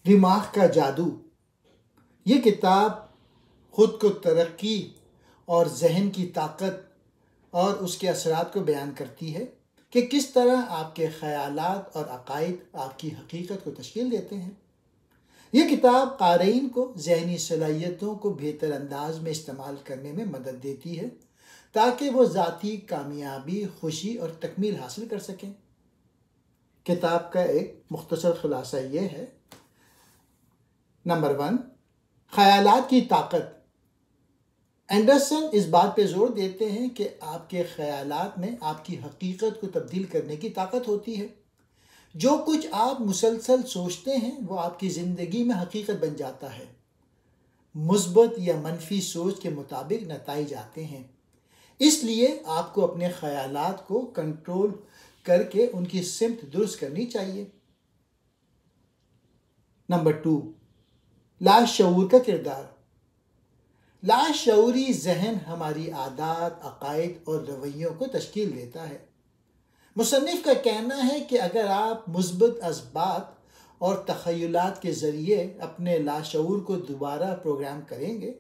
دماغ کا جادو. یہ کتاب خود کو ترقی اور ذہن کی طاقت اور اس کے اثرات کو بیان کرتی ہے کہ کس طرح آپ کے خیالات اور عقائد آپ کی حقیقت کو تشکیل دیتے ہیں. یہ کتاب قارئین کو ذہنی صلاحیتوں کو بہتر انداز میں استعمال کرنے میں مدد دیتی ہے تاکہ وہ ذاتی کامیابی، خوشی اور تکمیل حاصل کر سکیں. کتاب کا ایک مختصر خلاصہ یہ ہے. نمبر 1، خیالات کی طاقت. اینڈرسن اس بات پہ زور دیتے ہیں کہ آپ کے خیالات میں آپ کی حقیقت کو تبدیل کرنے کی طاقت ہوتی ہے. جو کچھ آپ مسلسل سوچتے ہیں وہ آپ کی زندگی میں حقیقت بن جاتا ہے. مثبت یا منفی سوچ کے مطابق نتائج آتے ہیں. اس لیے آپ کو اپنے خیالات کو کنٹرول کر کے ان کی سمت درست کرنی چاہیے. نمبر 2، لاشعور کا کردار. لاشعوری ذہن ہماری عادات، عقائد اور رویوں کو تشکیل دیتا ہے. مصنف کا کہنا ہے کہ اگر آپ مثبت اسبات اور تخیلات کے ذریعے اپنے لاشعور کو دوبارہ پروگرام کریں گے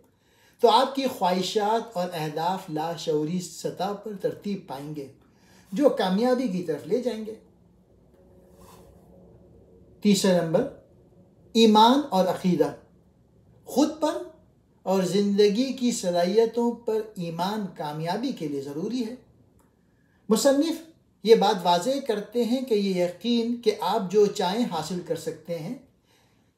تو آپ کی خواہشات اور اہداف لاشعوری سطح پر ترتیب پائیں گے جو کامیابی کی طرف لے جائیں گے. تیسرا نمبر، ایمان اور عقیدہ. خود پر اور زندگی کی صلاحیتوں پر ایمان کامیابی کے لیے ضروری ہے. مصنف یہ بات واضح کرتے ہیں کہ یہ یقین کہ آپ جو چاہیں حاصل کر سکتے ہیں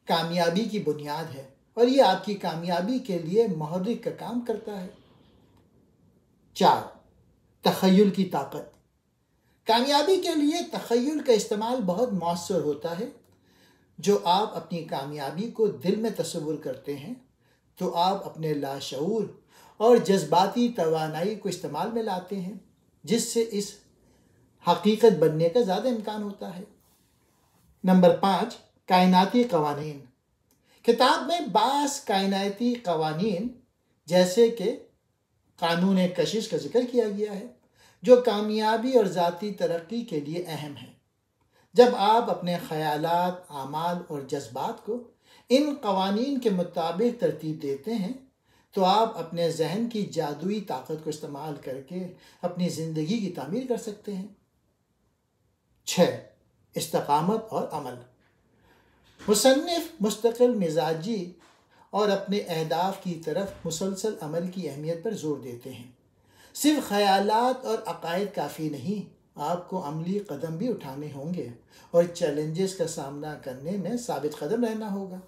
کامیابی کی بنیاد ہے اور یہ آپ کی کامیابی کے لیے محرک کا کام کرتا ہے. 4، تخیل کی طاقت. کامیابی کے لیے تخیل کا استعمال بہت مؤثر ہوتا ہے. جو آپ اپنی کامیابی کو دل میں تصور کرتے ہیں تو آپ اپنے لاشعور اور جذباتی توانائی کو استعمال میں لاتے ہیں جس سے اس حقیقت بننے کا زیادہ امکان ہوتا ہے. نمبر 5، کائناتی قوانین. کتاب میں بعض کائناتی قوانین جیسے کہ قانون کشش کا ذکر کیا گیا ہے جو کامیابی اور ذاتی ترقی کے لیے اہم ہے. جب آپ اپنے خیالات، اعمال اور جذبات کو ان قوانین کے مطابق ترتیب دیتے ہیں تو آپ اپنے ذہن کی جادوئی طاقت کو استعمال کر کے اپنی زندگی کی تعمیر کر سکتے ہیں. 6، استقامت اور عمل. مصنف مستقل مزاجی اور اپنے اہداف کی طرف مسلسل عمل کی اہمیت پر زور دیتے ہیں. صرف خیالات اور عقائد کافی نہیں، آپ کو عملی قدم بھی اٹھانے ہوں گے اور چیلنجز کا سامنا کرنے میں ثابت قدم رہنا ہوگا.